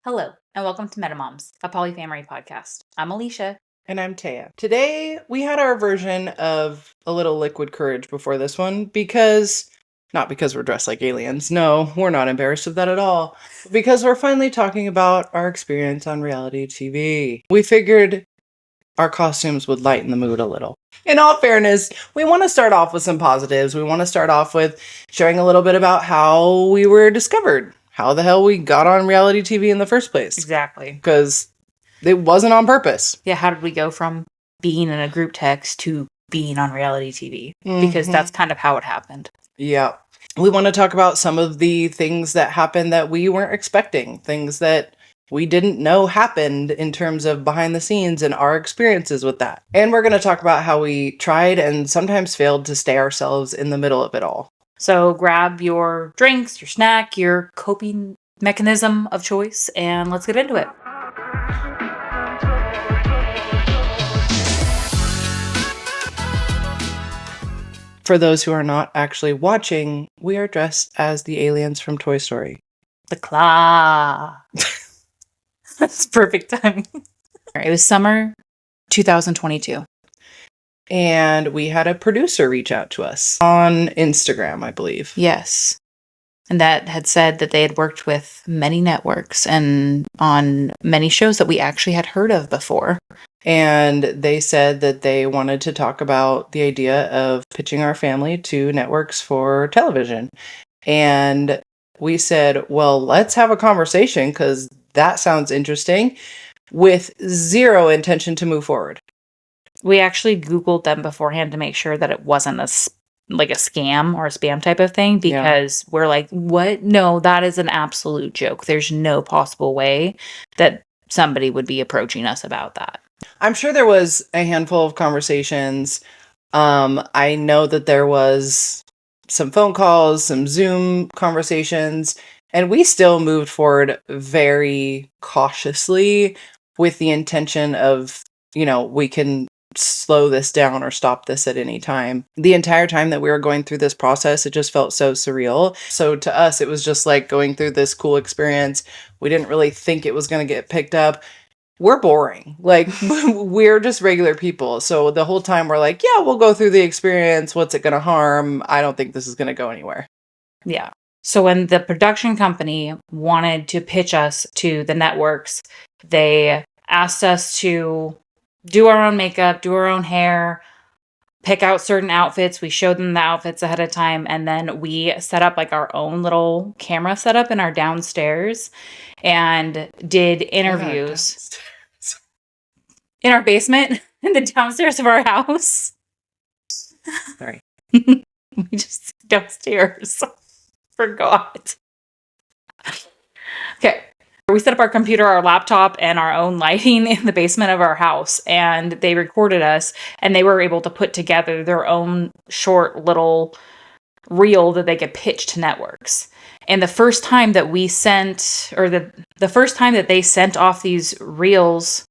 Hello, and welcome to MetaMoms, a polyfamily podcast. I'm Alicia. And I'm Taya. Today, we had our version of a little liquid courage before this one not because we're dressed like aliens. No, we're not embarrassed of that at all. Because we're finally talking about our experience on reality TV. We figured our costumes would lighten the mood a little. In all fairness, we want to start off with some positives. We want to start off with sharing a little bit about how we were discovered. How the hell we got on reality TV in the first place. Exactly. Because it wasn't on purpose. Yeah, how did we go from being in a group text to being on reality TV? Because that's kind of how it happened. Yeah. We want to talk about some of the things that happened that we weren't expecting, things that we didn't know happened in terms of behind the scenes and our experiences with that. And we're going to talk about how we tried and sometimes failed to stay ourselves in the middle of it all. So grab your drinks, your snack, your coping mechanism of choice, and let's get into it. For those who are not actually watching, we are dressed as the aliens from Toy Story. The claw. That's perfect timing. It was summer 2022. And we had a producer reach out to us on Instagram, I believe. Yes. And that had said that they had worked with many networks and on many shows that we actually had heard of before. And they said that they wanted to talk about the idea of pitching our family to networks for television. And we said, well, let's have a conversation because that sounds interesting, with zero intention to move forward. We actually Googled them beforehand to make sure that it wasn't a scam or a spam type of thing, because we're like, what? No, that is an absolute joke. There's no possible way that somebody would be approaching us about that. I'm sure there was a handful of conversations. I know that there was some phone calls, some Zoom conversations, and we still moved forward very cautiously with the intention of, we can slow this down or stop this at any time. The entire time that we were going through this process, it just felt so surreal. So to us, it was just like going through this cool experience. We didn't really think it was going to get picked up. We're boring. Like, we're just regular people. So the whole time we're like, yeah, we'll go through the experience. What's it going to harm? I don't think this is going to go anywhere. Yeah. So when the production company wanted to pitch us to the networks, they asked us to do our own makeup, do our own hair, pick out certain outfits. We showed them the outfits ahead of time, and then we set up like our own little camera setup in our downstairs and did interviews in our basement, in the downstairs of our house. Sorry. We just downstairs. Forgot. Okay. We set up our computer, our laptop, and our own lighting in the basement of our house, and they recorded us, and they were able to put together their own short little reel that they could pitch to networks. And the first time that we sent, or the first time that they sent off these reels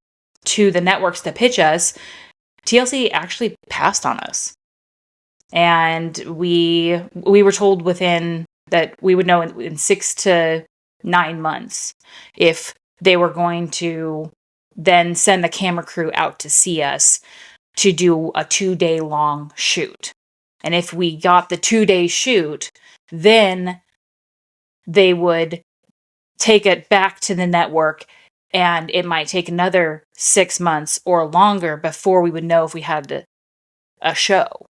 to the networks to pitch us, TLC actually passed on us. And we were told that we would know in 6 to 9 months if they were going to then send the camera crew out to see us to do a 2-day long shoot. And if we got the 2-day shoot, then they would take it back to the network, and it might take another 6 months or longer before we would know if we had a show.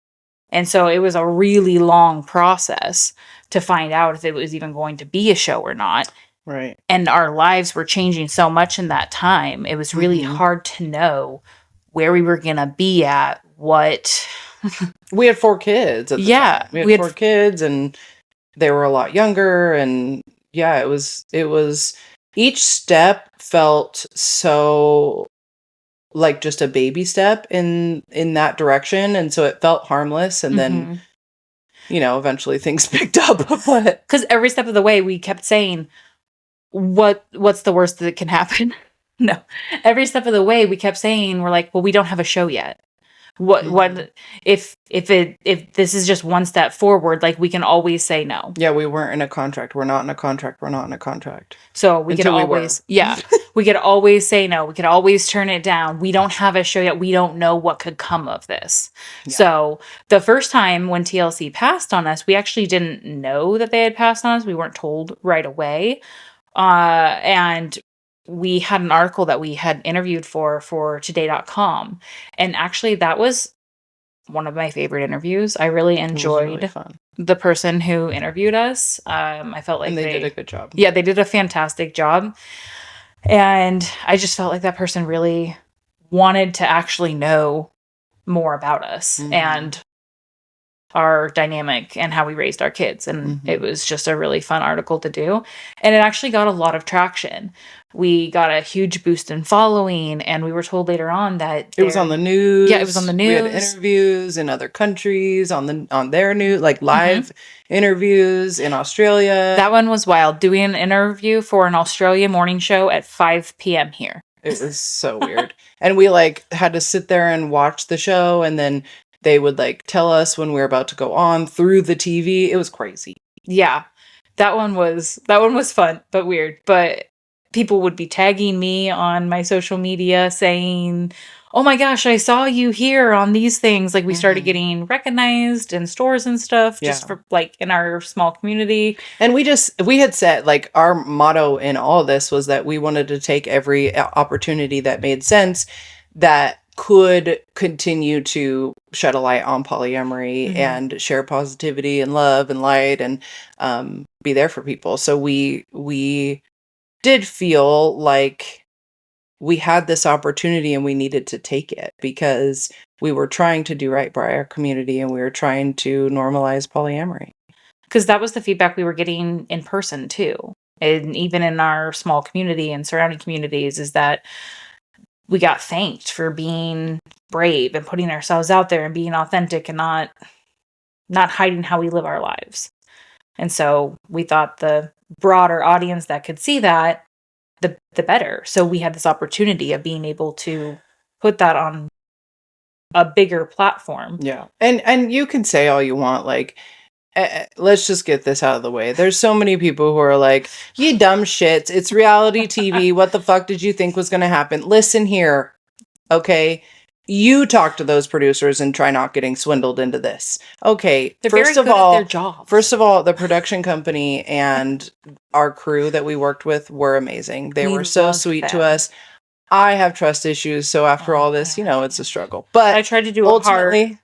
And so it was a really long process to find out if it was even going to be a show or not. Right. And our lives were changing so much in that time. It was really hard to know where we were going to be at, what... We had 4 kids at the time. We had 4 kids, and they were a lot younger, and yeah, it was each step felt so like just a baby step in that direction, and so it felt harmless, and then eventually things picked up. Because every step of the way we kept saying, what's the worst that can happen? No. Every step of the way we kept saying, we're like, well, we don't have a show yet. What if this is just one step forward, like we can always say no. Yeah, we weren't in a contract. We're not in a contract. We're not in a contract. So we could always, we could always say no. We could always turn it down. We don't have a show yet. We don't know what could come of this. Yeah. So the first time when TLC passed on us, we actually didn't know that they had passed on us. We weren't told right away. And we had an article that we had interviewed for today.com. And actually that was one of my favorite interviews. I really enjoyed the person who interviewed us. I felt like they did a good job. Yeah, they did a fantastic job. And I just felt like that person really wanted to actually know more about us and our dynamic and how we raised our kids. And it was just a really fun article to do. And it actually got a lot of traction. We got a huge boost in following, and we were told later on that it was on the news. Yeah, it was on the news. We had interviews in other countries on their news, like live interviews in Australia. That one was wild. Doing an interview for an Australia morning show at 5 p.m. here. It was so weird. And we had to sit there and watch the show, and then they would tell us when we were about to go on through the TV. It was crazy. Yeah. That one was fun, but weird. But people would be tagging me on my social media saying, "Oh my gosh, I saw you here on these things." Like we started getting recognized in stores and stuff just for in our small community. And we had said our motto in all of this was that we wanted to take every opportunity that made sense that could continue to shed a light on polyamory and share positivity and love and light and be there for people. So we did feel like we had this opportunity and we needed to take it because we were trying to do right by our community and we were trying to normalize polyamory. Because that was the feedback we were getting in person too. And even in our small community and surrounding communities is that we got thanked for being brave and putting ourselves out there and being authentic and not hiding how we live our lives. And so we thought the broader audience that could see that, the better. So we had this opportunity of being able to put that on a bigger platform. Yeah. And you can say all you want, let's just get this out of the way. There's so many people who are like, you dumb shits. It's reality TV. What the fuck did you think was going to happen? Listen here. Okay. You talk to those producers and try not getting swindled into this. Okay. They're first very good at their job. First of all, the production company and our crew that we worked with were amazing. They were so sweet to us. I have trust issues. So after all this, it's a struggle. But I tried to do it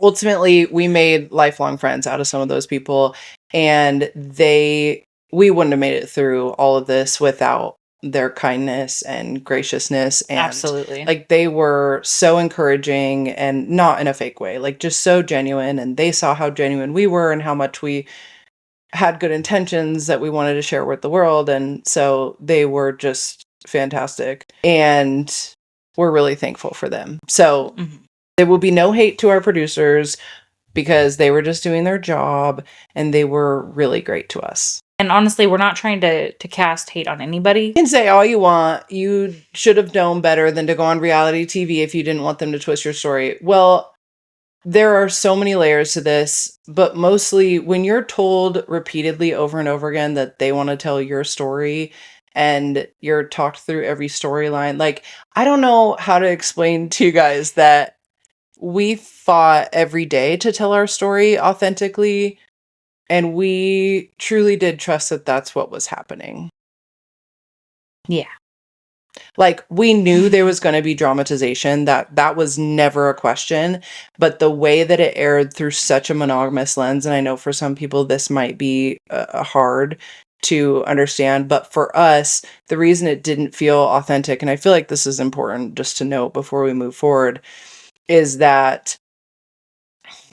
ultimately, we made lifelong friends out of some of those people, and we wouldn't have made it through all of this without their kindness and graciousness. And absolutely, they were so encouraging and not in a fake way, just so genuine. And they saw how genuine we were and how much we had good intentions that we wanted to share with the world. And so they were just fantastic, and we're really thankful for them. So. There will be no hate to our producers because they were just doing their job and they were really great to us. And honestly, we're not trying to cast hate on anybody. You can say all you want. You should have known better than to go on reality TV if you didn't want them to twist your story. Well, there are so many layers to this, but mostly when you're told repeatedly over and over again that they want to tell your story and you're talked through every storyline, I don't know how to explain to you guys that we fought every day to tell our story authentically, and we truly did trust that that's what was happening. Yeah. We knew there was going to be dramatization, that was never a question, but the way that it aired through such a monogamous lens, and I know for some people this might be hard to understand, but for us, the reason it didn't feel authentic, and I feel like this is important just to note before we move forward, is that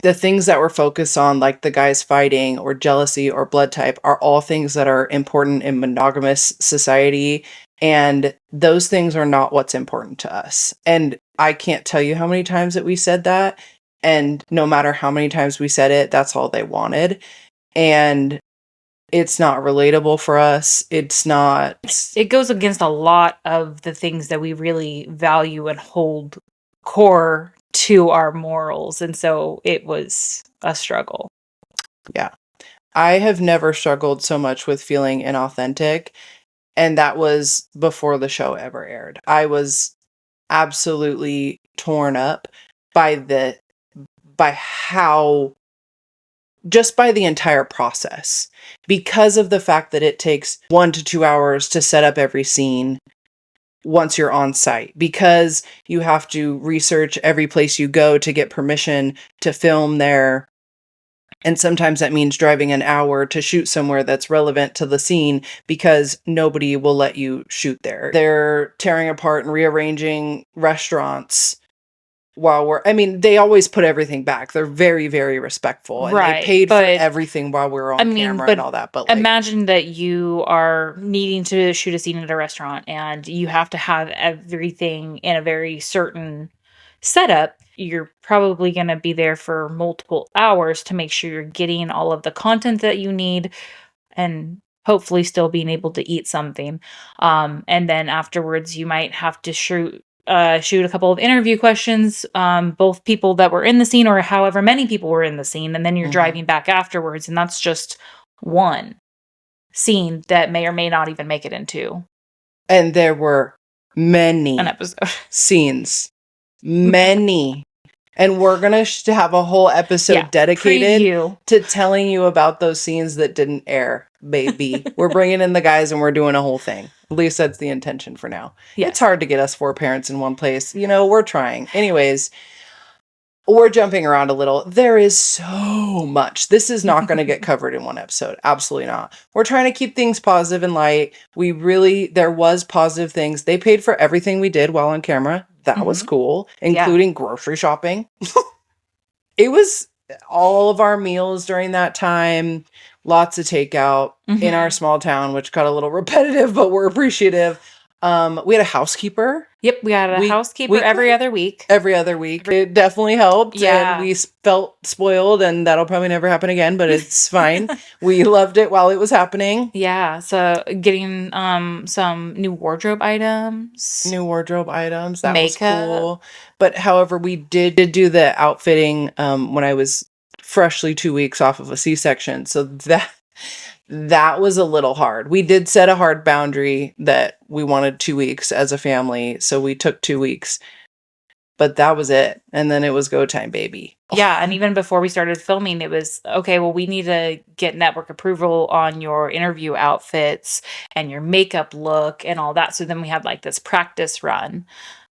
the things that we're focused on, like the guys fighting or jealousy or blood type, are all things that are important in monogamous society. And those things are not what's important to us. And I can't tell you how many times that we said that. And no matter how many times we said it, that's all they wanted. And it's not relatable for us. It's not. It goes against a lot of the things that we really value and hold core to our morals. And so it was a struggle. Yeah. I have never struggled so much with feeling inauthentic. And that was before the show ever aired. I was absolutely torn up by how, just by the entire process, because of the fact that it takes 1 to 2 hours to set up every scene once you're on site, because you have to research every place you go to get permission to film there. And sometimes that means driving an hour to shoot somewhere that's relevant to the scene because nobody will let you shoot there. They're tearing apart and rearranging restaurants while they always put everything back. They're very, very respectful. And they paid for everything while we were on camera and all that. But imagine that you are needing to shoot a scene at a restaurant and you have to have everything in a very certain setup. You're probably going to be there for multiple hours to make sure you're getting all of the content that you need and hopefully still being able to eat something. And then afterwards, you might have to shoot a couple of interview questions, both people that were in the scene or however many people were in the scene. And then you're driving back afterwards. And that's just one scene that may or may not even make it into. And there were many an episode scenes. Many. And we're going to have a whole episode dedicated to telling you about those scenes that didn't air, baby. We're bringing in the guys and we're doing a whole thing. At least that's the intention for now. Yes. It's hard to get us 4 parents in one place. We're trying. Anyways, we're jumping around a little. There is so much. This is not going to get covered in one episode. Absolutely not. We're trying to keep things positive and light. There was positive things. They paid for everything we did while on camera. That was cool, including grocery shopping. It was all of our meals during that time. Lots of takeout in our small town, which got a little repetitive, but we're appreciative. We had a housekeeper. Yep, we had a housekeeper every other week. Every other week. It definitely helped. Yeah. And we felt spoiled, and that'll probably never happen again, but it's fine. We loved it while it was happening. Yeah, so getting some new wardrobe items. That was cool. But however, we did do the outfitting when I was freshly 2 weeks off of a C-section. So that was a little hard. We did set a hard boundary that we wanted 2 weeks as a family. So we took 2 weeks, but that was it. And then it was go time, baby. Yeah. And even before we started filming, it was, okay, well, we need to get network approval on your interview outfits and your makeup look and all that. So then we had like this practice run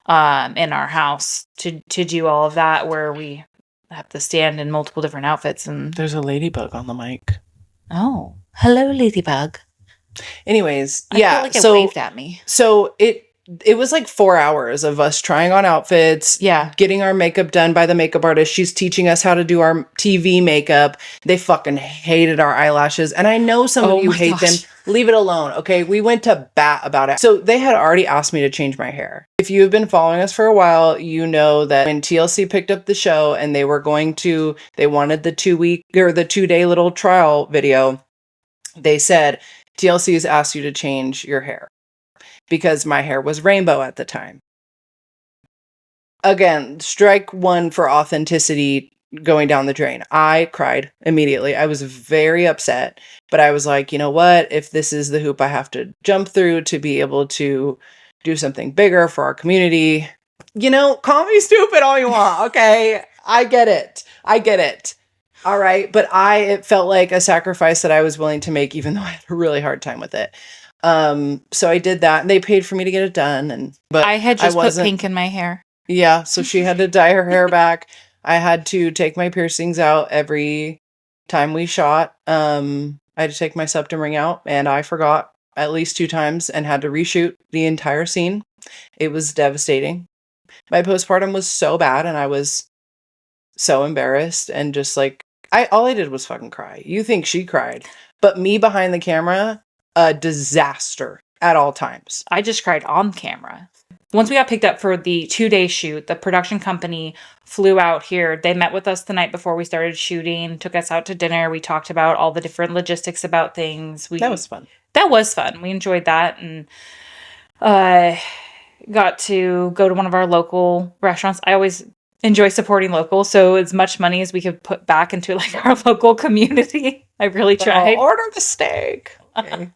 in our house to do all of that, where we have to stand in multiple different outfits. And there's a ladybug on the mic. Oh. Hello, ladybug. Anyways, I feel like it waved at me. So it was like 4 hours of us trying on outfits. Yeah. Getting our makeup done by the makeup artist. She's teaching us how to do our TV makeup. They fucking hated our eyelashes. And I know some of you hate them. Leave it alone. Okay. We went to bat about it. So they had already asked me to change my hair. If you've been following us for a while, you know that when TLC picked up the show and they wanted the 2-day little trial video, they said, TLC has asked you to change your hair, because my hair was rainbow at the time. Again, strike one for authenticity going down the drain. I cried immediately. I was very upset, but I was like, you know what? If this is the hoop I have to jump through to be able to do something bigger for our community, call me stupid all you want. Okay. I get it. All right. But it felt like a sacrifice that I was willing to make, even though I had a really hard time with it. So I did that, and they paid for me to get it done. But I had just put pink in my hair. Yeah. So she had to dye her hair back. I had to take my piercings out every time we shot. I had to take my septum ring out, and I forgot at least 2 times and had to reshoot the entire scene. It was devastating. My postpartum was so bad, and I was so embarrassed, and just like, all I did was fucking cry. You think she cried, but me behind the camera, a disaster at all times. I just cried on camera. Once we got picked up for the 2-day shoot, the production company flew out here. They met with us the night before we started shooting, took us out to dinner. We talked about all the different logistics about things. That was fun. That was fun. We enjoyed that, and got to go to one of our local restaurants. enjoy supporting local. So as much money as we could put back into like our local community. I really tried. Order the steak. Okay.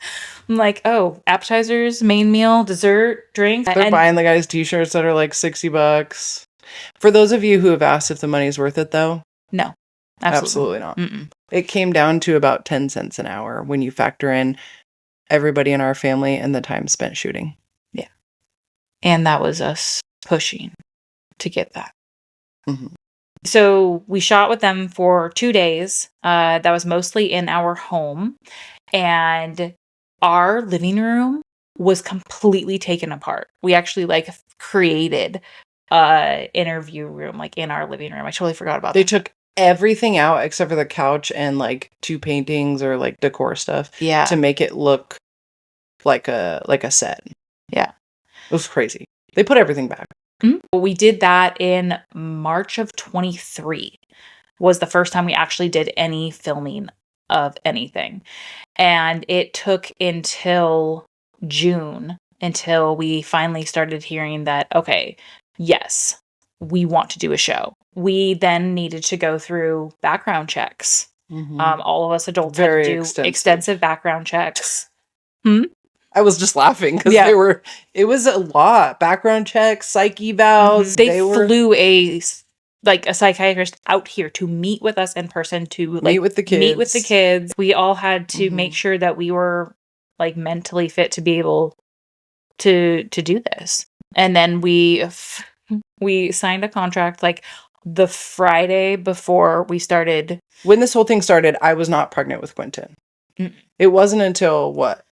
I'm like, oh, appetizers, main meal, dessert, drinks. They're buying the guys t-shirts that are like $60. For those of you who have asked if the money's worth it, though, no, absolutely not. Mm-mm. It came down to about 10 cents an hour when you factor in everybody in our family and the time spent shooting. Yeah. And that was us pushing to get that. Mm-hmm. So we shot with them for 2 days. That was mostly in our home. And our living room was completely taken apart. We actually like created interview room like in our living room. I totally forgot about that. They took everything out except for the couch and like 2 paintings or like decor stuff. Yeah. To make it look like a set. Yeah. It was crazy. They put everything back. Mm-hmm. We did that in March of 23 was the first time we actually did any filming of anything. And it took until June until we finally started hearing that, okay, yes, we want to do a show. We then needed to go through background checks. Mm-hmm. All of us adults had to do extensive background checks. I was just laughing because it was a lot. Background checks, psych evals. Mm-hmm. They flew a psychiatrist out here to meet with us in person to like meet with the kids. We all had to make sure that we were like mentally fit to be able to do this. And then we signed a contract like the Friday before we started. When this whole thing started, I was not pregnant with Quentin. Mm. It wasn't until what?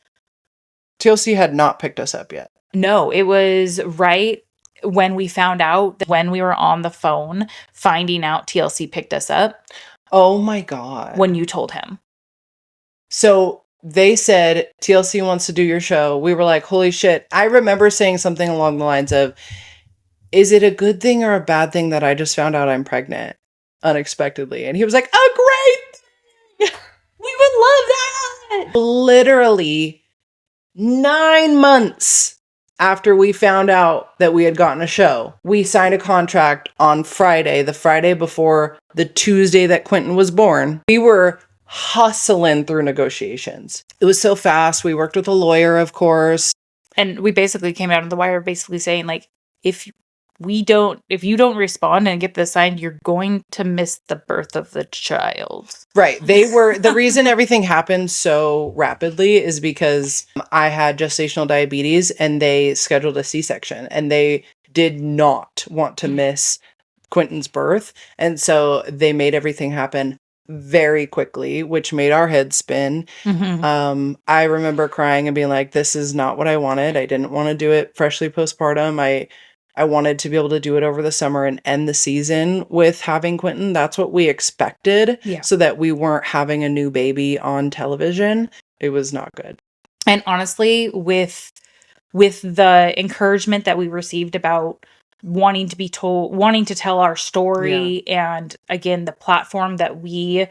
TLC had not picked us up yet. No, it was right when we found out that when we were on the phone finding out TLC picked us up. Oh my God. When you told him. So they said, TLC wants to do your show. We were like, holy shit. I remember saying something along the lines of, is it a good thing or a bad thing that I just found out I'm pregnant unexpectedly? And he was like, oh, great. We would love that. Literally 9 months after we found out that we had gotten a show, we signed a contract on Friday, the Friday before the Tuesday that Quentin was born. We were hustling through negotiations. It was so fast. We worked with a lawyer, of course. And we basically came out of the wire basically saying, like, if you don't respond and get this signed, you're going to miss the birth of the child. Right. The reason everything happened so rapidly is because I had gestational diabetes and they scheduled a C-section and they did not want to miss Quentin's birth. And so they made everything happen very quickly, which made our heads spin. Mm-hmm. I remember crying and being like, this is not what I wanted. I didn't want to do it freshly postpartum. I wanted to be able to do it over the summer and end the season with having Quentin. That's what we expected. Yeah. So that we weren't having a new baby on television. It was not good. And honestly, with the encouragement that we received about wanting to tell our story, and again, the platform that we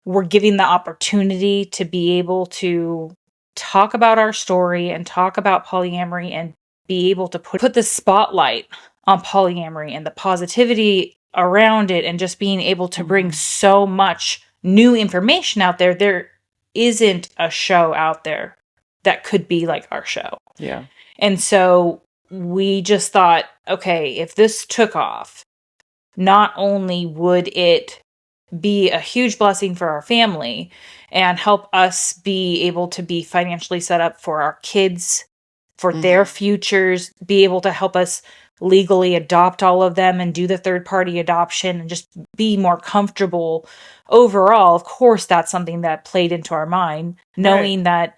were giving the opportunity to be able to talk about our story and talk about polyamory and be able to put the spotlight on polyamory and the positivity around it and just being able to bring so much new information out there. There isn't a show out there that could be like our show. Yeah. And so we just thought, okay, if this took off, not only would it be a huge blessing for our family and help us be able to be financially set up for our kids, for their futures, be able to help us legally adopt all of them and do the third-party adoption and just be more comfortable overall. Of course, that's something that played into our mind, knowing that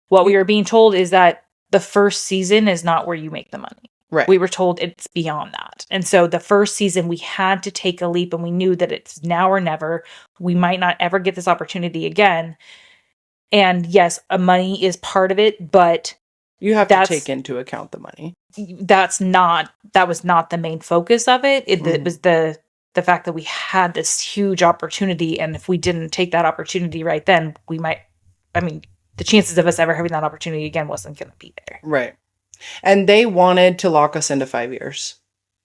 what we were being told is that the first season is not where you make the money. Right. We were told it's beyond that. And so the first season, we had to take a leap, and we knew that it's now or never. We might not ever get this opportunity again. And yes, money is part of it, but you have to take into account the money. That was not the main focus of it. It was the fact that we had this huge opportunity, and if we didn't take that opportunity right then, the chances of us ever having that opportunity again wasn't going to be there. Right. And they wanted to lock us into 5 years.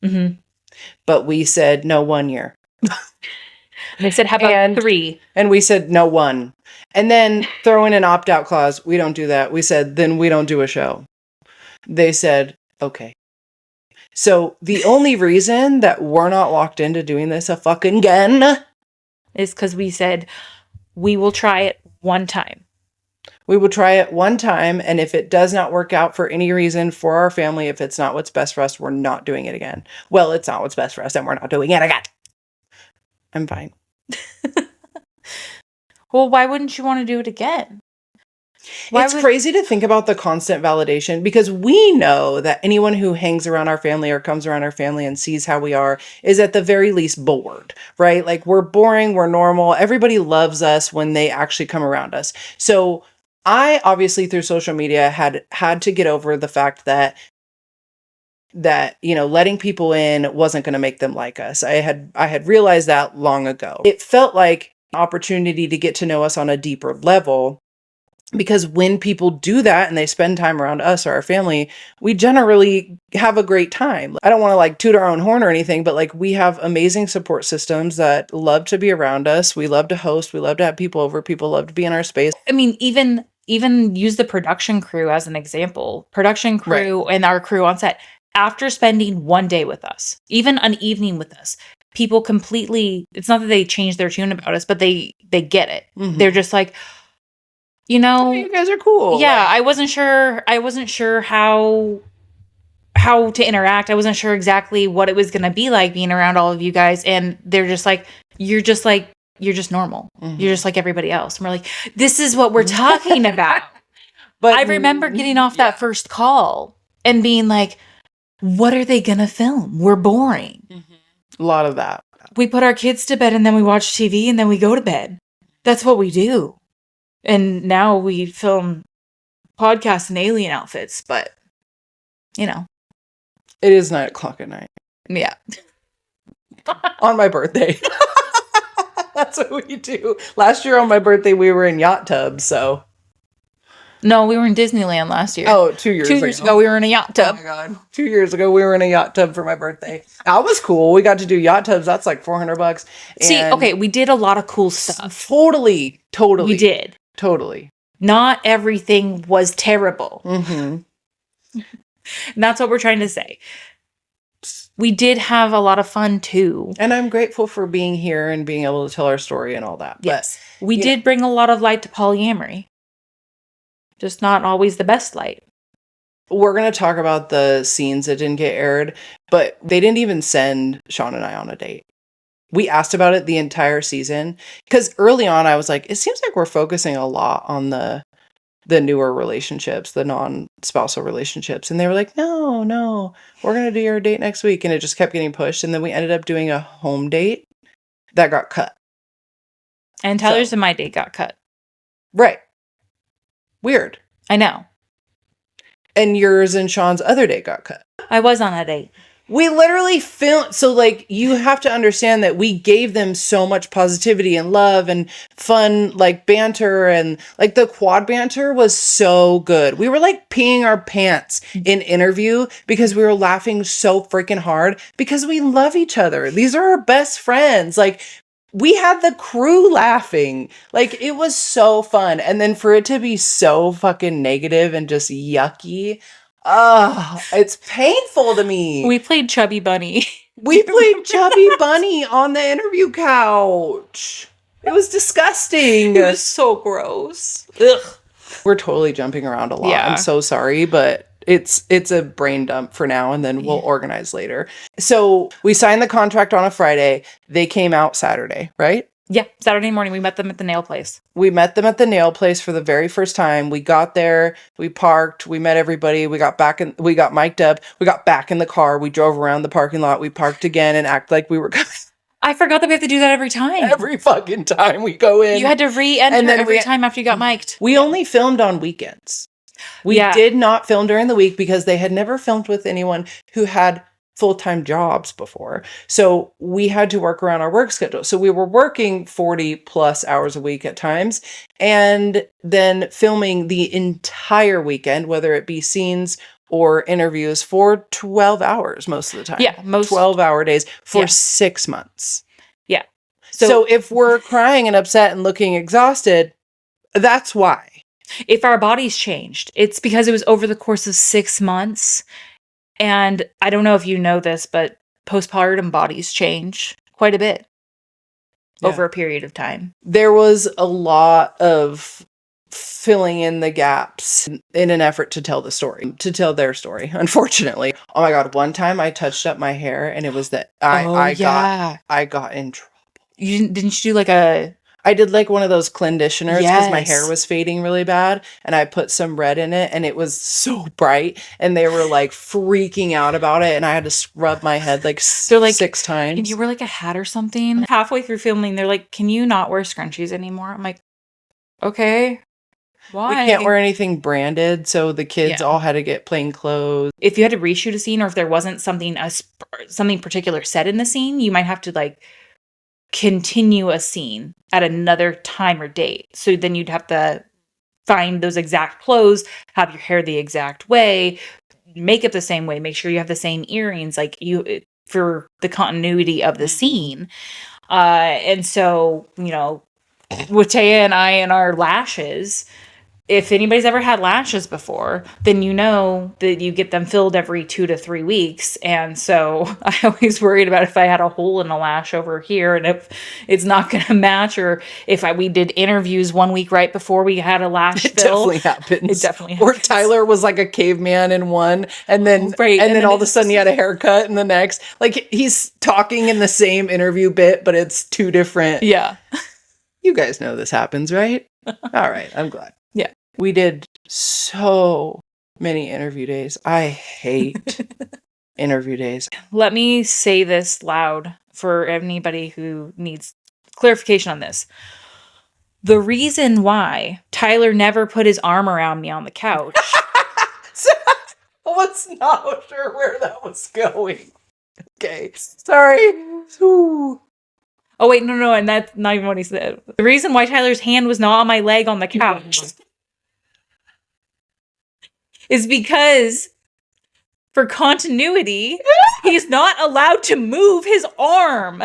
Mm-hmm. But we said, no, 1 year. They said, how about 3? And we said, no, 1. And then throw in an opt-out clause. We don't do that. We said, then we don't do a show. They said, okay. So the only reason that we're not locked into doing this a fucking again is because we said, we will try it one time. We will try it one time. And if it does not work out for any reason for our family, if it's not what's best for us, we're not doing it again. Well, it's not what's best for us and we're not doing it again. I'm fine. Well, why wouldn't you want to do it again? It's crazy to think about the constant validation, because we know that anyone who hangs around our family or comes around our family and sees how we are is at the very least bored, right? Like, we're boring, we're normal. Everybody loves us when they actually come around us. So I obviously through social media had to get over the fact that letting people in wasn't going to make them like us. I had realized that long ago. It felt like an opportunity to get to know us on a deeper level, because when people do that and they spend time around us or our family, we generally have a great time. I don't want to like toot our own horn or anything, but like, we have amazing support systems that love to be around us. We love to host. We love to have people over. People love to be in our space. I mean, even use the production crew as an example. Production crew and our crew on set, after spending 1 day with us, even an evening with us, people completely, it's not that they change their tune about us, but they get it. Mm-hmm. They're just like, you guys are cool. Yeah, like, I wasn't sure how to interact. I wasn't sure exactly what it was going to be like being around all of you guys. And they're just like, you're just normal. Mm-hmm. You're just like everybody else. And we're like, this is what we're talking about. But I remember getting off that first call and being like, what are they going to film? We're boring. Mm-hmm. A lot of that. We put our kids to bed and then we watch TV and then we go to bed. That's what we do. And now we film podcasts in alien outfits, but it is 9:00 at night. Yeah. On my birthday. That's what we do. Last year on my birthday, we were in yacht tubs, so. No, we were in Disneyland last year. Oh, 2 years ago. 2 years ago, we were in a yacht tub. Oh my God. 2 years ago, we were in a yacht tub for my birthday. That was cool. We got to do yacht tubs. That's like $400. See, okay, we did a lot of cool stuff. Totally. We did. Totally. Not everything was terrible. Mm-hmm. And that's what we're trying to say. We did have a lot of fun too. And I'm grateful for being here and being able to tell our story and all that. Yes. But we did bring a lot of light to polyamory. Just not always the best light. We're going to talk about the scenes that didn't get aired, but they didn't even send Sean and I on a date. We asked about it the entire season, because early on I was like, it seems like we're focusing a lot on the newer relationships, the non-spousal relationships. And they were like, no, we're going to do your date next week. And it just kept getting pushed. And then we ended up doing a home date that got cut. And Tyler's and my date got cut. Right. Weird. I know. And yours and Sean's other date got cut. I was on a date. We literally filmed. So like, you have to understand that we gave them so much positivity and love and fun, like banter, and like the quad banter was so good. We were like peeing our pants in interview because we were laughing so freaking hard because we love each other. These are our best friends. Like, we had the crew laughing. Like, it was so fun. And then for it to be so fucking negative and just yucky, it's painful to me. We played Chubby Bunny. We played Chubby Bunny on the interview couch. It was disgusting. It was so gross. Ugh. We're totally jumping around a lot. Yeah. I'm so sorry, but it's a brain dump for now, and then we'll organize later. So we signed the contract on a Friday. They came out Saturday, right? Yeah, Saturday morning. We met them at the nail place. We met them at the nail place for the very first time. We got there, we parked, we met everybody, we got mic'd up, we got back in the car, we drove around the parking lot, we parked again and act like we were coming. I forgot that we have to do that every time. Every fucking time we go in. You had to re-enter every time after you got mic'd. We only filmed on weekends. We did not film during the week because they had never filmed with anyone who had full-time jobs before. So we had to work around our work schedule. So we were working 40 plus hours a week at times, and then filming the entire weekend, whether it be scenes or interviews for 12 hours most of the time. Yeah, 12-hour days for Yeah. 6 months. Yeah. So if we're crying and upset and looking exhausted, that's why. If our bodies changed, it's because it was over the course of 6 months. And I don't know if you know this, but postpartum bodies change quite a bit over a period of time. There was a lot of filling in the gaps in an effort to tell the story, to tell their story, unfortunately. Oh my God, one time I touched up my hair and it was that I got in trouble. Didn't you do like a... I did like one of those conditioners because my Yes. hair was fading really bad, and I put some red in it, and it was so bright, and they were like freaking out about it, and I had to scrub my head like They're like, 6 times. Can you wear like a hat or something? Halfway through filming, they're like, can you not wear scrunchies anymore? I'm like, okay. Why? We can't wear anything branded, so the kids all had to get plain clothes. If you had to reshoot a scene, or if there wasn't something particular said in the scene, you might have to like continue a scene at another time or date. So then you'd have to find those exact clothes, have your hair the exact way, makeup the same way, make sure you have the same earrings, like you, for the continuity of the scene. And so, you know, with Taya and I and our lashes, if anybody's ever had lashes before, then you know that you get them filled every 2 to 3 weeks. And so I always worried about if I had a hole in a lash over here and if it's not going to match, or if we did interviews 1 week right before we had a lash fill. Definitely happens. It definitely happens. Or Tyler was like a caveman in one, and then and then all of a sudden he had a haircut in the next. Like he's talking in the same interview bit, but it's 2 different. Yeah. You guys know this happens, right? All right, I'm glad. Yeah. We did so many interview days. I hate interview days. Let me say this loud for anybody who needs clarification on this. The reason why Tyler never put his arm around me on the couch. I was not sure where that was going. Okay, sorry. Ooh. Oh, wait, no, and that's not even what he said. The reason why Tyler's hand was not on my leg on the couch is because, for continuity, he's not allowed to move his arm.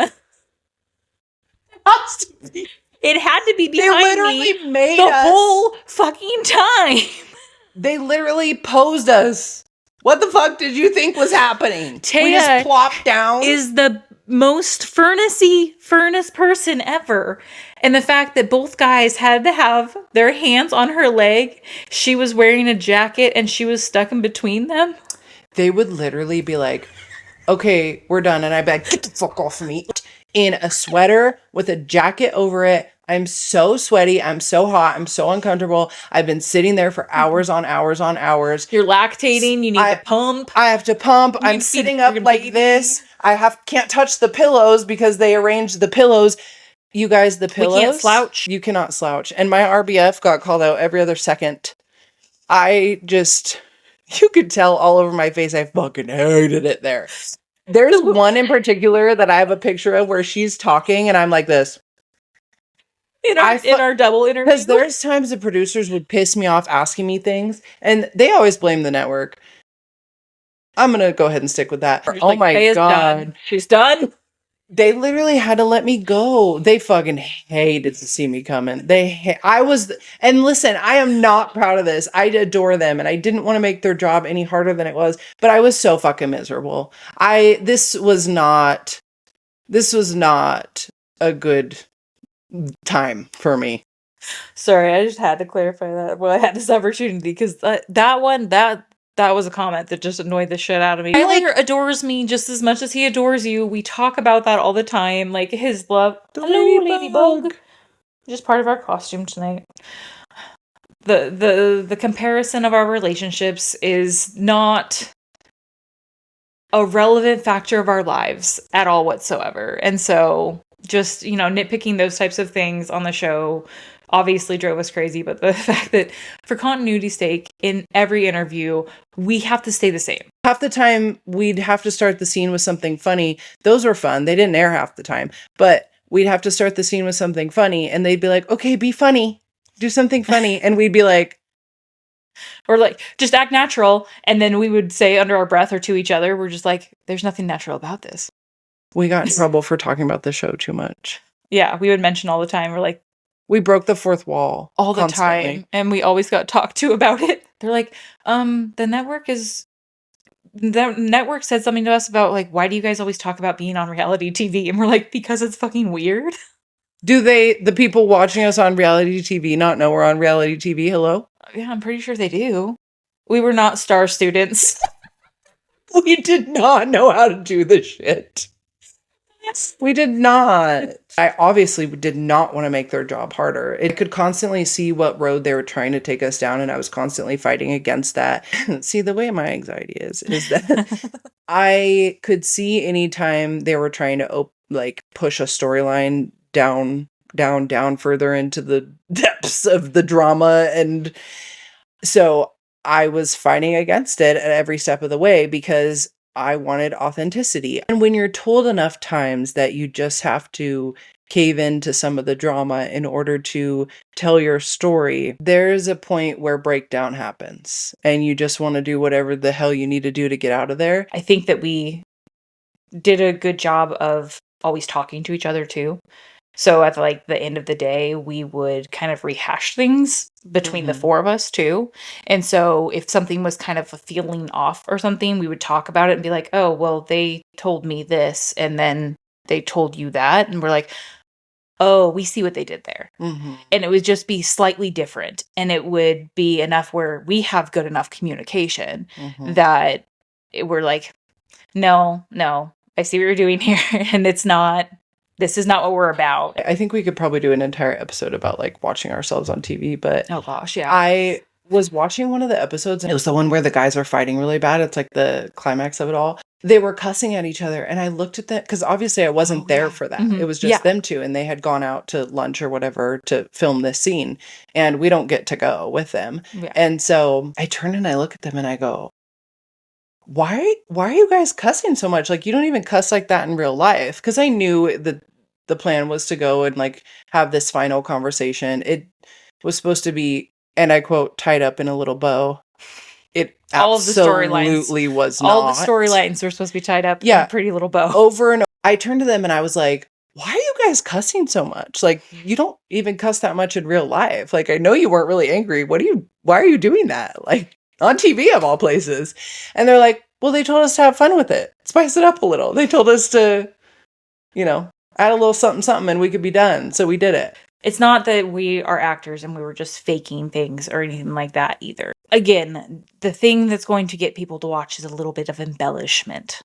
It had to be behind me the whole fucking time. They literally posed us. What the fuck did you think was happening? We just plopped down. Is the most furnace person ever. And the fact that both guys had to have their hands on her leg, she was wearing a jacket and she was stuck in between them. They would literally be like, okay, we're done. And I'd be like, get the fuck off of me. In a sweater with a jacket over it. I'm so sweaty. I'm so hot. I'm so uncomfortable. I've been sitting there for hours on hours on hours. You're lactating. You need to pump. I have to pump. I'm sitting up like this. Can't touch the pillows because they arranged the pillows. You guys, the pillows. We can't slouch. You cannot slouch. And my RBF got called out every other second. You could tell all over my face. I fucking hated it there. There's one in particular that I have a picture of where she's talking and I'm like this. In our double interview. Because there's times the producers would piss me off asking me things, and they always blame the network. I'm going to go ahead and stick with that. Oh my God. She's done. They literally had to let me go. They fucking hated to see me coming. And listen, I am not proud of this. I adore them, and I didn't want to make their job any harder than it was, but I was so fucking miserable. This was not a good time for me. Sorry, I just had to clarify that. Well, I had this opportunity because that was a comment that just annoyed the shit out of me. Tyler adores me just as much as he adores you. We talk about that all the time. Like his love. Hello, ladybug. Just part of our costume tonight. The comparison of our relationships is not a relevant factor of our lives at all whatsoever. And so just, nitpicking those types of things on the show obviously drove us crazy, but the fact that for continuity's sake, in every interview, we have to stay the same. Half the time, we'd have to start the scene with something funny. Those were fun. They didn't air half the time, but we'd have to start the scene with something funny, and they'd be like, okay, be funny. Do something funny. And we'd be like, Or like, just act natural. And then we would say under our breath or to each other, we're just like, there's nothing natural about this. We got in trouble for talking about the show too much. Yeah, we would mention all the time. We're like, we broke the fourth wall all the constantly. time. And we always got talked to about it. They're like, the network said something to us about like, why do you guys always talk about being on reality TV? And we're like, because it's fucking weird. Do the people watching us on reality TV not know we're on reality TV? Hello? Yeah, I'm pretty sure they do. We were not star students. We did not know how to do this shit. We did not. I obviously did not want to make their job harder. It could constantly see what road they were trying to take us down, and I was constantly fighting against that. See, the way my anxiety is that I could see anytime they were trying to push a storyline down further into the depths of the drama, and so I was fighting against it at every step of the way because I wanted authenticity. And when you're told enough times that you just have to cave into some of the drama in order to tell your story, there's a point where breakdown happens and you just want to do whatever the hell you need to do to get out of there. I think that we did a good job of always talking to each other too. So at like the end of the day, we would kind of rehash things between the four of us too. And so if something was kind of feeling off or something, we would talk about it and be like, oh, well, they told me this and then they told you that. And we're like, oh, we see what they did there. And it would just be slightly different. And it would be enough where we have good enough communication that we're like, no, I see what you're doing here. And this is not what we're about. I think we could probably do an entire episode about like watching ourselves on TV, but oh gosh, yeah. I was watching one of the episodes and it was the one where the guys are fighting really bad. It's like the climax of it all. They were cussing at each other and I looked at that because obviously I wasn't there for that. It was just them two and they had gone out to lunch or whatever to film this scene and we don't get to go with them. And so I turn and I look at them and I go, why are you guys cussing so much? Like, you don't even cuss like that in real life. Because I knew that the plan was to go and like have this final conversation. It was supposed to be, and I quote, tied up in a little bow. It all of the absolutely was not. All the storylines were supposed to be tied up in a pretty little bow. Over and over. I turned to them and I was like, why are you guys cussing so much? Like, you don't even cuss that much in real life. Like, I know you weren't really angry. Why are you doing that? Like, on TV of all places. And they're like, well, they told us to have fun with it. Spice it up a little. They told us to, add a little something and we could be done. So we did it. It's not that we are actors and we were just faking things or anything like that either. Again, the thing that's going to get people to watch is a little bit of embellishment.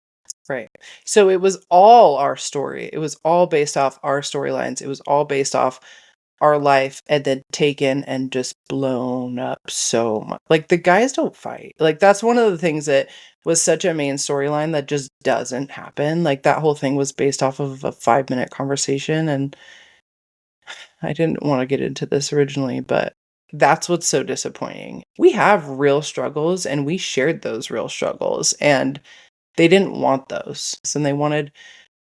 Right. So it was all our story. It was all based off our storylines. It was all based off our life and then taken and just blown up so much. Like, the guys don't fight. Like, that's one of the things that was such a main storyline that just doesn't happen. Like, that whole thing was based off of a 5-minute conversation, and I didn't want to get into this originally, but that's what's so disappointing. We have real struggles and we shared those real struggles, and they didn't want those. And they wanted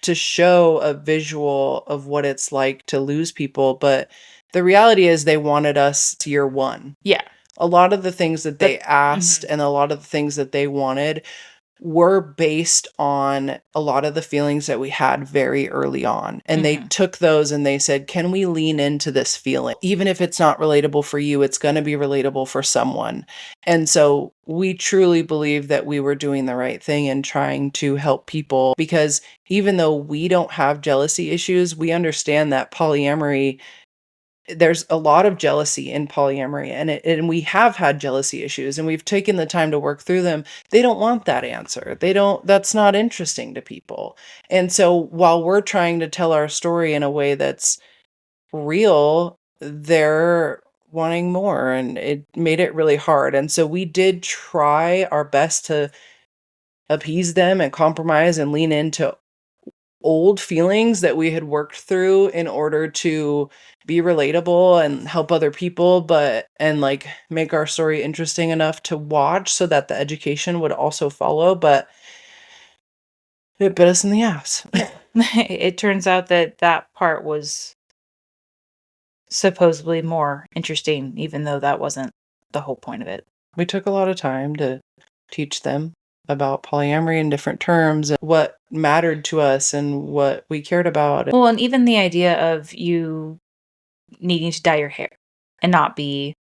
to show a visual of what it's like to lose people, but the reality is they wanted us to year one. Yeah. A lot of the things that they asked and a lot of the things that they wanted were based on a lot of the feelings that we had very early on. And they took those and they said, can we lean into this feeling? Even if it's not relatable for you, it's going to be relatable for someone. And so we truly believe that we were doing the right thing and trying to help people, because even though we don't have jealousy issues, we understand that polyamory, there's a lot of jealousy in polyamory, and we have had jealousy issues and we've taken the time to work through them. They don't want that answer. That's not interesting to people. And so while we're trying to tell our story in a way that's real, they're wanting more, and it made it really hard. And so we did try our best to appease them and compromise and lean into old feelings that we had worked through in order to be relatable and help other people, and like make our story interesting enough to watch so that the education would also follow. But it bit us in the ass. It turns out that part was supposedly more interesting, even though that wasn't the whole point of it. We took a lot of time to teach them about polyamory in different terms and what mattered to us and what we cared about. Well, and even the idea of you needing to dye your hair and not be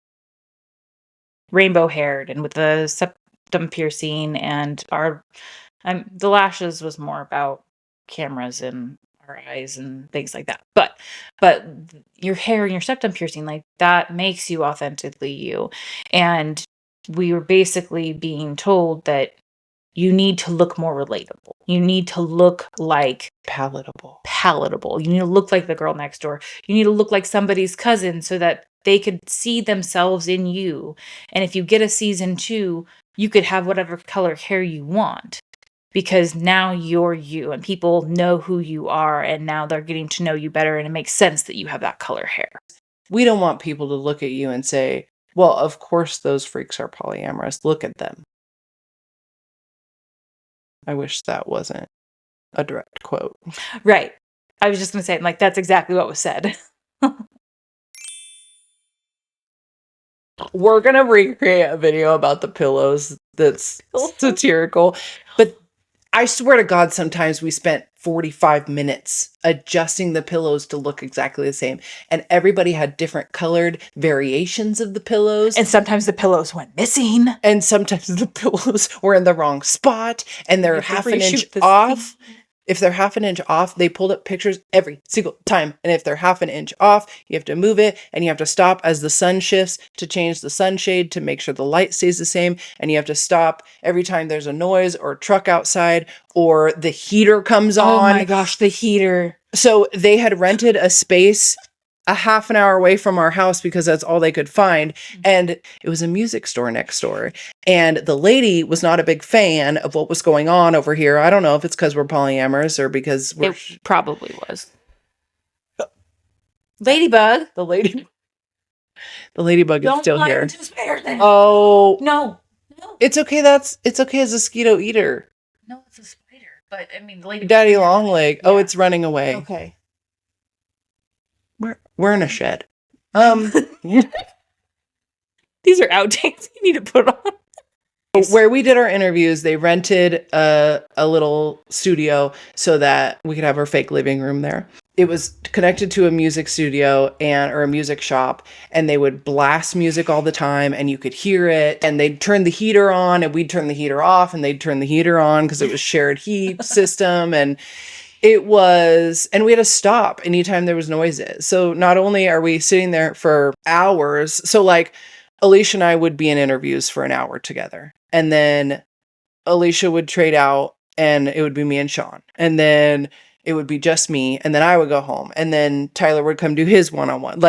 rainbow haired and with the septum piercing and the lashes was more about cameras and our eyes and things like that. But your hair and your septum piercing, like that makes you authentically you. And we were basically being told that you need to look more relatable. You need to look like Palatable. You need to look like the girl next door. You need to look like somebody's cousin so that they could see themselves in you. And if you get a season 2, you could have whatever color hair you want because now you're you and people know who you are and now they're getting to know you better and it makes sense that you have that color hair. We don't want people to look at you and say, well, of course those freaks are polyamorous. Look at them. I wish that wasn't a direct quote. Right. I was just going to say, like, that's exactly what was said. We're going to recreate a video about the pillows that's satirical. But I swear to God, sometimes we spent 45 minutes adjusting the pillows to look exactly the same. And everybody had different colored variations of the pillows. And sometimes the pillows went missing. And sometimes the pillows were in the wrong spot and they're half an inch off. If they're half an inch off, they pulled up pictures every single time. And if they're half an inch off, you have to move it and you have to stop as the sun shifts to change the sunshade to make sure the light stays the same. And you have to stop every time there's a noise or a truck outside or the heater comes on. Oh my gosh, the heater. So they had rented a space a half an hour away from our house because that's all they could find. And it was a music store next door. And the lady was not a big fan of what was going on over here. I don't know if it's because we're polyamorous or because we're... It probably was. Ladybug. The ladybug is still here. Oh. No. It's okay. It's okay as a mosquito eater. No, it's a spider. But I mean, the ladybug. Daddy long leg. Yeah. Oh, it's running away. Okay. We're in a shed. These are outtakes you need to put on. Where we did our interviews, they rented a little studio so that we could have our fake living room there. It was connected to a music studio or a music shop, and they would blast music all the time and you could hear it, and they'd turn the heater on and we'd turn the heater off and they'd turn the heater on because it was shared heat system. And and we had to stop anytime there was noises. So not only are we sitting there for hours, so like Alicia and I would be in interviews for an hour together. And then Alicia would trade out and it would be me and Sean. And then it would be just me. And then I would go home. And then Tyler would come do his one-on-one,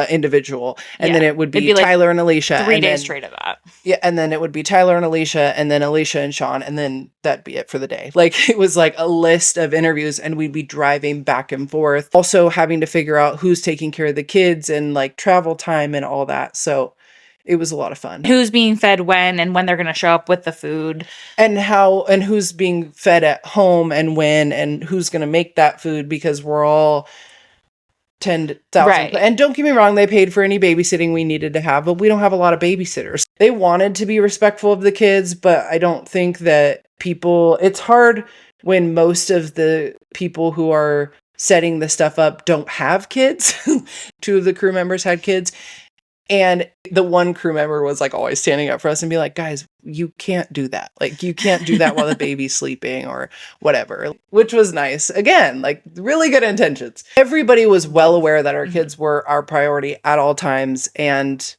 individual. And then it would be like Tyler and Alicia. 3 days straight of that. Yeah. And then it would be Tyler and Alicia and then Alicia and Sean. And then that'd be it for the day. Like it was like a list of interviews and we'd be driving back and forth. Also having to figure out who's taking care of the kids and like travel time and all that. So it was a lot of fun. Who's being fed when and when they're going to show up with the food. And who's being fed at home and when and who's going to make that food because we're all 10,000. Right. And don't get me wrong, they paid for any babysitting we needed to have, but we don't have a lot of babysitters. They wanted to be respectful of the kids, but I don't think that it's hard when most of the people who are setting the stuff up don't have kids. 2 of the crew members had kids. And the one crew member was like always standing up for us and be like, guys, you can't do that. Like, you can't do that while the baby's sleeping or whatever, which was nice. Again, like really good intentions. Everybody was well aware that our kids were our priority at all times. And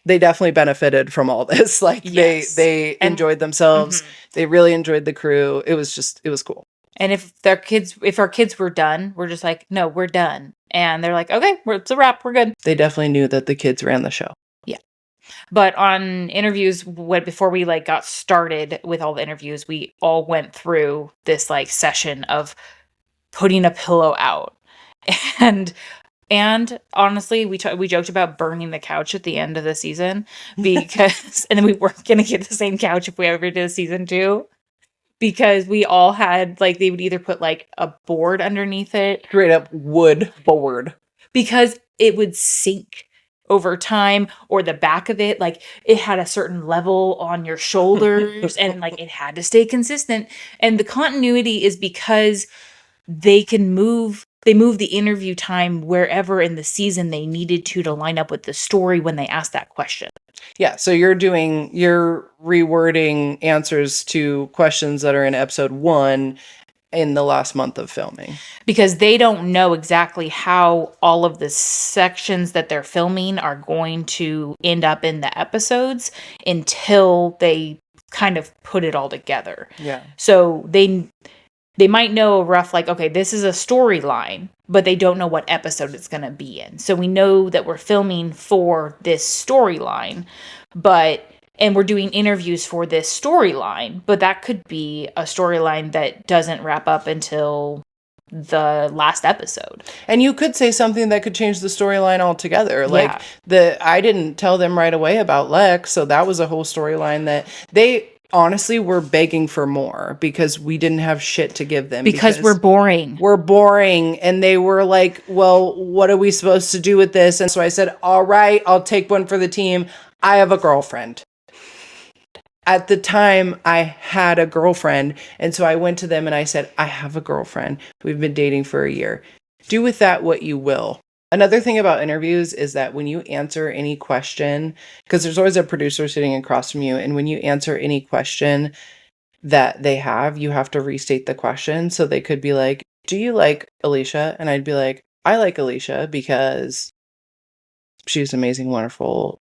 they definitely benefited from all this. Like they enjoyed themselves. Mm-hmm. They really enjoyed the crew. It was cool. And if our kids were done, we're just like, no, we're done. And they're like, okay, it's a wrap. We're good. They definitely knew that the kids ran the show. Yeah. But on interviews, before we like got started with all the interviews, we all went through this like session of putting a pillow out. And honestly, we joked about burning the couch at the end of the season because, and then we weren't going to get the same couch if we ever did a season 2. Because we all had, like, they would either put, like, a board underneath it. Straight up wood board. Because it would sink. over time, or the back of it, like it had a certain level on your shoulders and like it had to stay consistent. And the continuity is because they move the interview time wherever in the season they needed to line up with the story when they asked that question. Yeah, so you're rewording answers to questions that are in episode 1 in the last month of filming. Because they don't know exactly how all of the sections that they're filming are going to end up in the episodes until they kind of put it all together. Yeah. So they might know a rough, like, okay, this is a storyline, but they don't know what episode it's going to be in. So we know that we're filming for this storyline, and we're doing interviews for this storyline, but that could be a storyline that doesn't wrap up until the last episode. And you could say something that could change the storyline altogether. Like I didn't tell them right away about Lex, so that was a whole storyline that they honestly were begging for more because we didn't have shit to give them. Because we're boring. We're boring. And they were like, well, what are we supposed to do with this? And so I said, all right, I'll take one for the team. I have a girlfriend. At the time, I had a girlfriend. And so I went to them and I said, I have a girlfriend. We've been dating for a year. Do with that what you will. Another thing about interviews is that when you answer any question, because there's always a producer sitting across from you, and when you answer any question that they have, you have to restate the question. So they could be like, do you like Alicia? And I'd be like, I like Alicia because she's an amazing, wonderful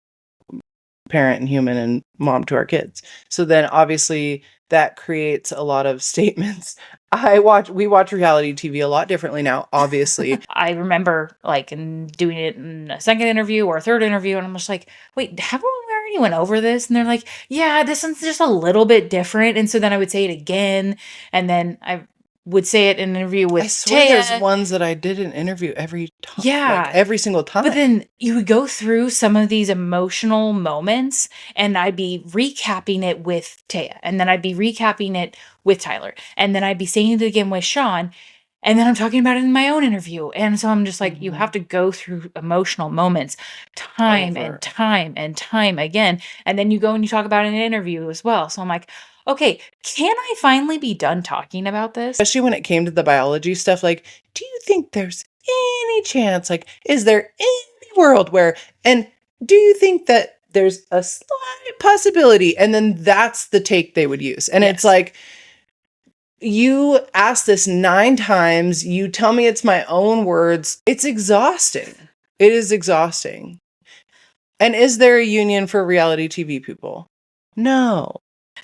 parent and human and mom to our kids. So then obviously that creates a lot of statements. We watch reality TV a lot differently now, obviously. I remember doing it in a second interview or a third interview, and I'm just like, wait, haven't we already went over this? And they're like, yeah, this one's just a little bit different. And so then I would say it again, and then I would say it in an interview with Taya. There's ones that I did an interview every time. Yeah. Every single time. But then you would go through some of these emotional moments, and I'd be recapping it with Taya, and then I'd be recapping it with Tyler, and then I'd be saying it again with Sean, and then I'm talking about it in my own interview. And so I'm just like, you have to go through emotional moments time and time and time again. And then you go and you talk about it in an interview as well. So I'm like, okay, can I finally be done talking about this? Especially when it came to the biology stuff, like, do you think there's any chance, like, is there any world where, and do you think that there's a slight possibility? And then that's the take they would use. And It's like, you ask this 9 times, you tell me it's my own words. It's exhausting. It is exhausting. And is there a union for reality TV people? No.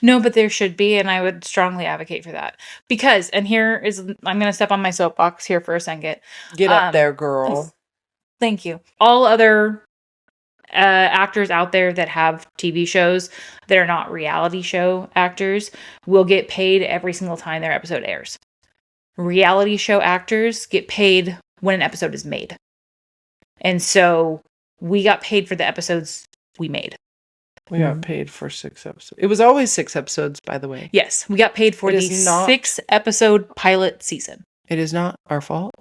No, but there should be, and I would strongly advocate for that. Because, and here is, I'm going to step on my soapbox here for a second. Get up there, girl. Thank you. All other actors out there that have TV shows that are not reality show actors will get paid every single time their episode airs. Reality show actors get paid when an episode is made. And so we got paid for the episodes we made. We got paid for 6 episodes. It was always 6 episodes, by the way. Yes, we got paid for the 6-episode pilot season. It is not our fault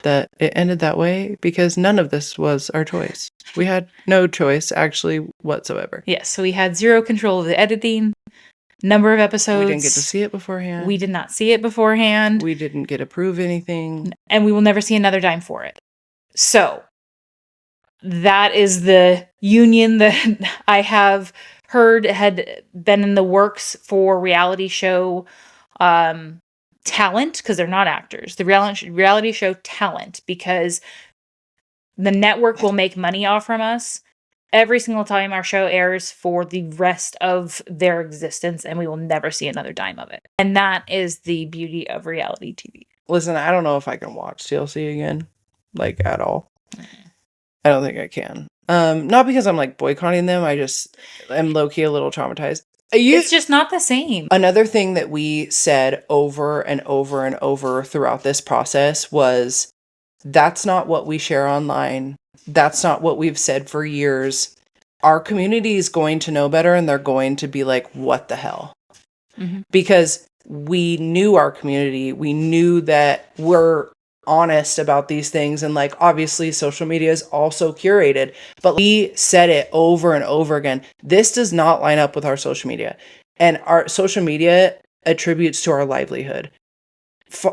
that it ended that way because none of this was our choice. We had no choice, actually, whatsoever. Yes, so we had zero control of the editing, number of episodes. We didn't get to see it beforehand. We did not see it beforehand. We didn't get to prove anything. And we will never see another dime for it. So that is the union that I have heard had been in the works for reality show talent, because they're not actors. The reality show talent, because the network will make money off from us every single time our show airs for the rest of their existence, and we will never see another dime of it. And that is the beauty of reality TV. Listen, I don't know if I can watch TLC again, like, at all. I don't think I can. Not because I'm like boycotting them. I just am low-key a little traumatized. It's just not the same. Another thing that we said over and over and over throughout this process was, that's not what we share online. That's not what we've said for years. Our community is going to know better, and they're going to be like, what the hell? Mm-hmm. Because we knew our community. We knew that we're honest about these things. And like, obviously social media is also curated, but we said it over and over again. This does not line up with our social media, and our social media attributes to our livelihood.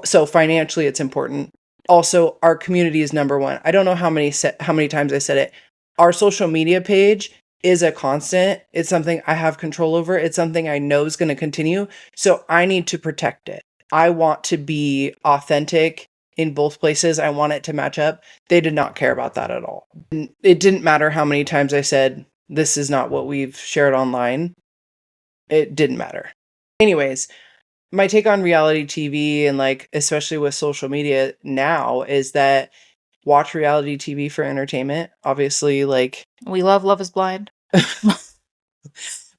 So financially it's important. Also, our community is number one. I don't know how many times I said it. Our social media page is a constant. It's something I have control over. It's something I know is going to continue. So I need to protect it. I want to be authentic in both places. I want it to match up. They did not care about that at all. It didn't matter how many times I said, this is not what we've shared online. It didn't matter. Anyways, my take on reality TV and like, especially with social media now, is that watch reality TV for entertainment. Obviously, like, We love Love is Blind.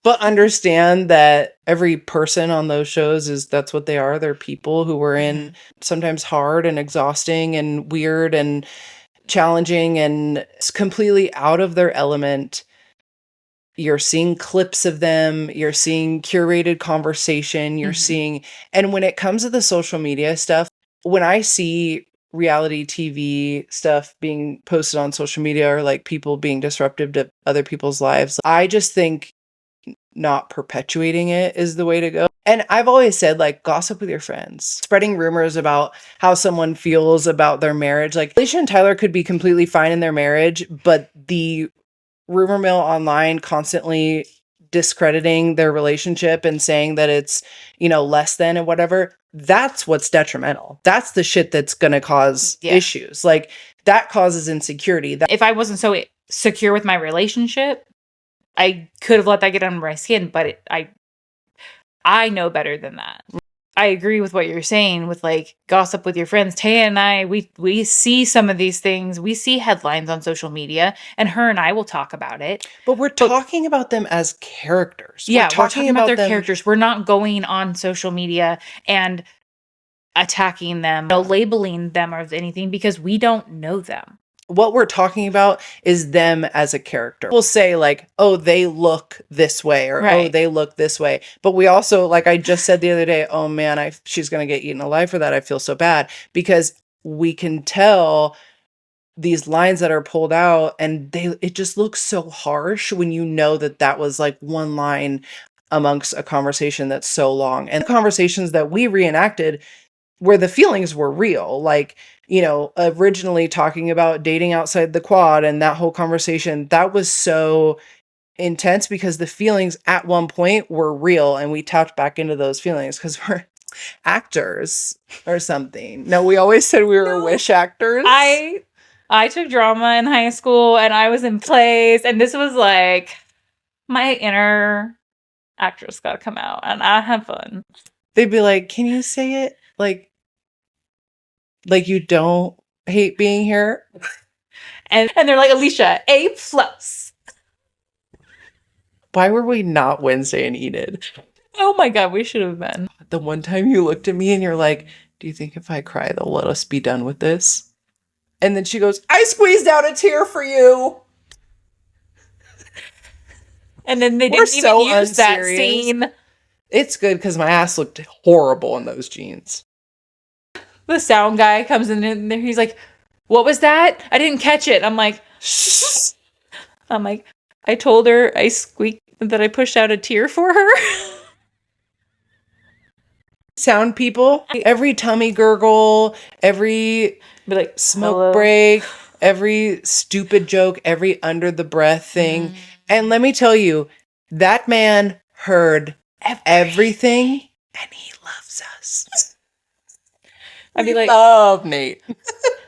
but understand that every person on those shows that's what they are. They're people who were in sometimes hard and exhausting and weird and challenging and completely out of their element. You're seeing clips of them, you're seeing curated conversation, you're seeing, and when it comes to the social media stuff, when I see reality TV stuff being posted on social media or like people being disruptive to other people's lives, I just think not perpetuating it is the way to go. And I've always said, like, gossip with your friends. Spreading rumors about how someone feels about their marriage. Like, Alicia and Tyler could be completely fine in their marriage, but the rumor mill online constantly discrediting their relationship and saying that it's, less than and whatever, that's what's detrimental. That's the shit that's going to cause issues. Like, that causes insecurity. If I wasn't so secure with my relationship, I could have let that get under my skin, but I know better than that. I agree with what you're saying with like gossip with your friends. Taya and I, we see some of these things. We see headlines on social media, and her and I will talk about it. But we're talking about them as characters. Yeah, we're talking about their characters. We're not going on social media and attacking them, labeling them or anything, because we don't know them. What we're talking about is them as a character. We'll say like, oh, they look this way, or oh, they look this way. But we also, like I just said the other day, oh man, she's going to get eaten alive for that. I feel so bad, because we can tell these lines that are pulled out, and it just looks so harsh when you know that was like one line amongst a conversation that's so long. And the conversations that we reenacted where the feelings were real, like, originally talking about dating outside the quad and that whole conversation, that was so intense because the feelings at one point were real, and we tapped back into those feelings because we're actors or something. No, we always said we were wish actors. I took drama in high school, and I was in plays, and this was like my inner actress got to come out, and I had fun. They'd be like, can you say it like you don't hate being here? And they're like, Alicia, A+. Why were we not Wednesday and Enid? Oh my God, we should have been. The one time you looked at me and you're like, do you think if I cry, they'll let us be done with this? And then she goes, I squeezed out a tear for you. And then they didn't even use that scene. It's good because my ass looked horrible in those jeans. The sound guy comes in there. He's like, what was that? I didn't catch it. I'm like, I told her I squeaked that I pushed out a tear for her. Sound people, every tummy gurgle, every smoke break, every stupid joke, every under the breath thing. And let me tell you, that man heard everything, and he loves us. I'd be like, love Nate.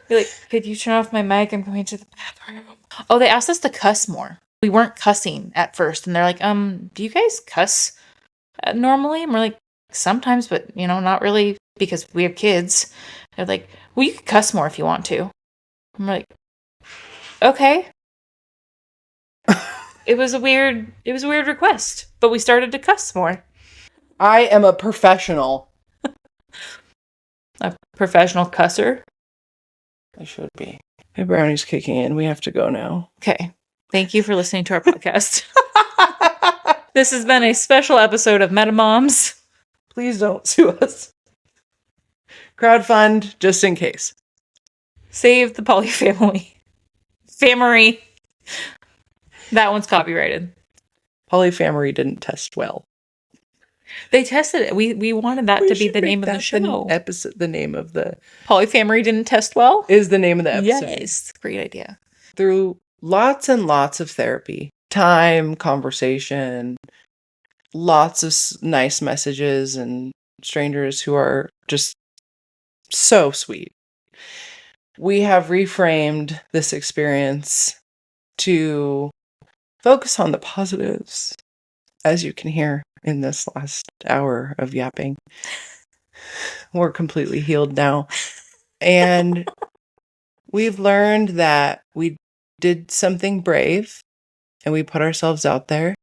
Be like, could you turn off my mic? I'm going to the bathroom. Oh, they asked us to cuss more. We weren't cussing at first, and they're like, do you guys cuss normally? And we're like, sometimes, but not really, because we have kids. They're like, well, you can cuss more if you want to. And we're like, okay. It was a weird request, but we started to cuss more. I am a professional. A professional cusser? I should be. My brownie's kicking in. We have to go now. Okay. Thank you for listening to our podcast. This has been a special episode of MetaMoms. Please don't sue us. Crowdfund, just in case. Save the polyfamily. Family. That one's copyrighted. Polyfamily didn't test well. They tested it. We wanted that to be the name of the show. The name of the Polyfamily didn't test well? Is the name of the episode. Yes. Great idea. Through lots and lots of therapy, time, conversation, lots of nice messages and strangers who are just so sweet. We have reframed this experience to focus on the positives, as you can hear in this last hour of yapping. We're completely healed now. And we've learned that we did something brave and we put ourselves out there.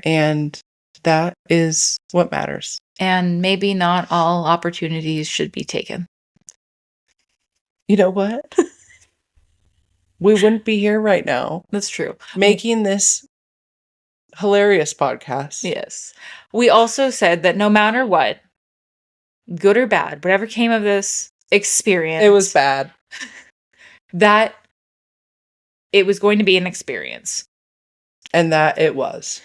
And that is what matters. And maybe not all opportunities should be taken. You know what? We wouldn't be here right now. That's true. Making this hilarious podcast. Yes. We also said that no matter what, good or bad, whatever came of this experience. It was bad. That it was going to be an experience. And that it was.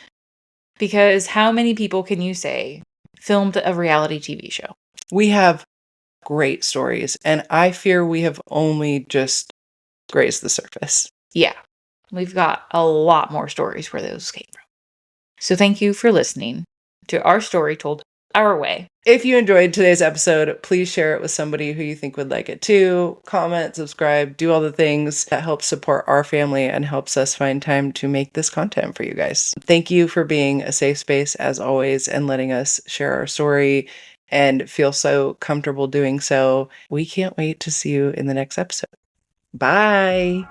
Because how many people can you say filmed a reality TV show? We have great stories, and I fear we have only just grazed the surface. Yeah. We've got a lot more stories where those came from. So thank you for listening to our story told our way. If you enjoyed today's episode, please share it with somebody who you think would like it too. Comment, subscribe, do all the things that help support our family and helps us find time to make this content for you guys. Thank you for being a safe space as always and letting us share our story and feel so comfortable doing so. We can't wait to see you in the next episode. Bye.